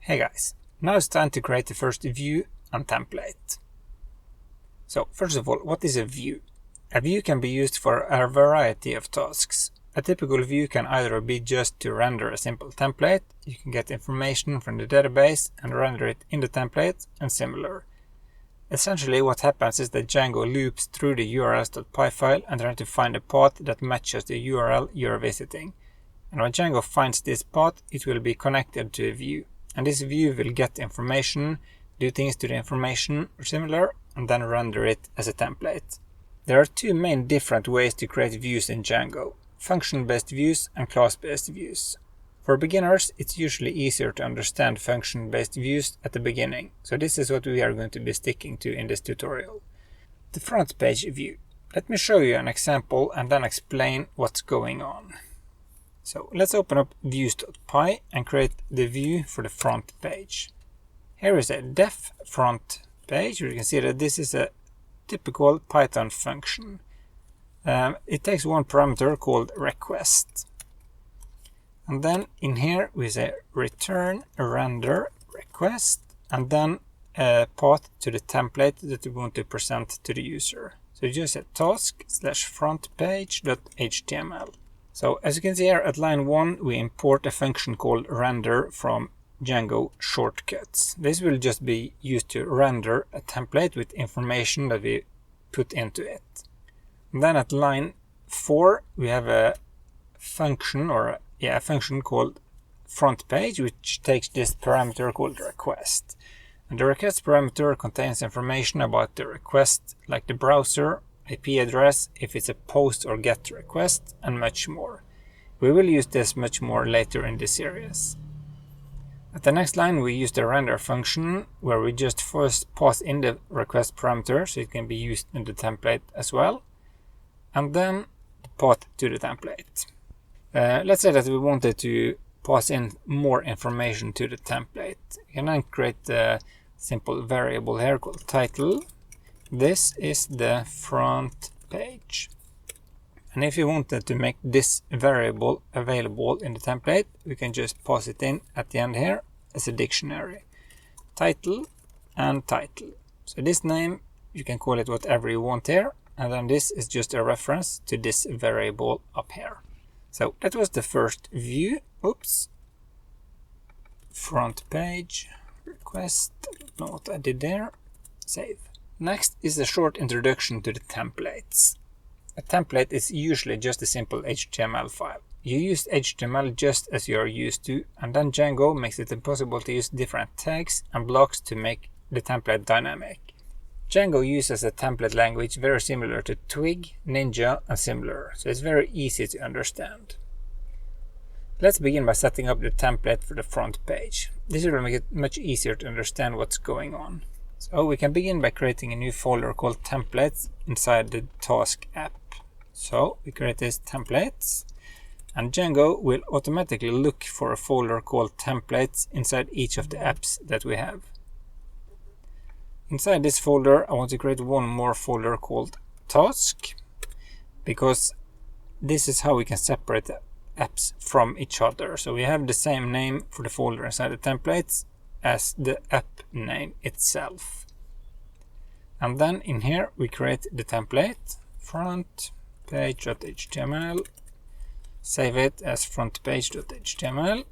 Hey guys, now it's time to create the first view and template. So first of all, what is a view? A view can be used for a variety of tasks. A typical view can either be just to render a simple template, you can get information from the database and render it in the template, and similar. Essentially what happens is that Django loops through the urls.py file and tries to find a path that matches the URL you're visiting. And when Django finds this path, it will be connected to a view. And this view will get information, do things to the information or similar, and then render it as a template. There are two main different ways to create views in Django: function-based views and class-based views. For beginners, it's usually easier to understand function-based views at the beginning, so this is what we are going to be sticking to in this tutorial. The front page view. Let me show you an example and then explain what's going on. So let's open up views.py and create the view for the front page. Here is a def front page. You can see that this is a typical Python function. It takes one parameter called request. And then in here we say return render request and then a path to the template that we want to present to the user. So just say task/frontpage.html. So as you can see here at line 1, we import a function called render from Django shortcuts. This will just be used to render a template with information that we put into it. And then at line 4, we have a function a function called front page, which takes this parameter called request. And the request parameter contains information about the request, like the browser, IP address, if it's a post or get request, and much more. We will use this much more later in this series. At the next line we use the render function, where we just first pass in the request parameter so it can be used in the template as well, and then the path to the template. Let's say that we wanted to pass in more information to the template. We can then create a simple variable here called title. This is the front page. And if you wanted to make this variable available in the template, we can just pass it in at the end here as a dictionary. Title and title. So this name, you can call it whatever you want here. And then this is just a reference to this variable up here. So that was the first view. Oops. Front page, request, I don't know what I did there. Save. Next is a short introduction to the templates. A template is usually just a simple HTML file. You use HTML just as you are used to, and then Django makes it impossible to use different tags and blocks to make the template dynamic. Django uses a template language very similar to Twig, Ninja, and similar, so it's very easy to understand. Let's begin by setting up the template for the front page. This will make it much easier to understand what's going on. So we can begin by creating a new folder called templates inside the task app. So we create this templates, and Django will automatically look for a folder called templates inside each of the apps that we have. Inside this folder I want to create one more folder called task, because this is how we can separate the apps from each other. So we have the same name for the folder inside the templates as the app name itself. And then in here we create the template front page.html, save it as front page.html,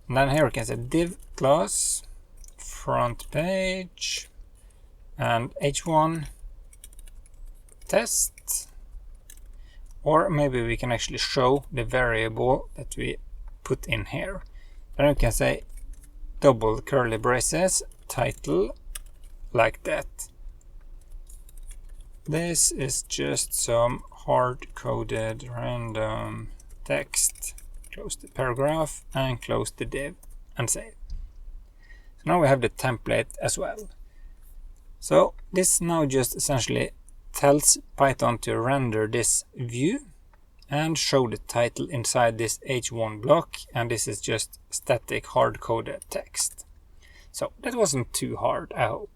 and then here we can say div class front page and h1 test, or maybe we can actually show the variable that we put in here. Then we can say double curly braces title, like that. This is just some hard-coded random text. Close the paragraph and close the div and save. So now we have the template as well. So this now just essentially tells Python to render this view and show the title inside this h1 block, and this is just static hard-coded text. So that wasn't too hard, I hope.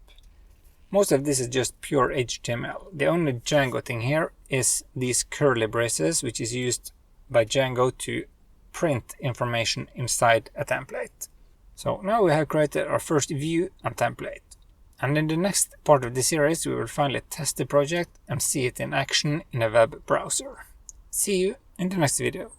Most of this is just pure HTML. The only Django thing here is these curly braces, which is used by Django to print information inside a template. So now we have created our first view and template. And in the next part of the series, we will finally test the project and see it in action in a web browser. See you in the next video.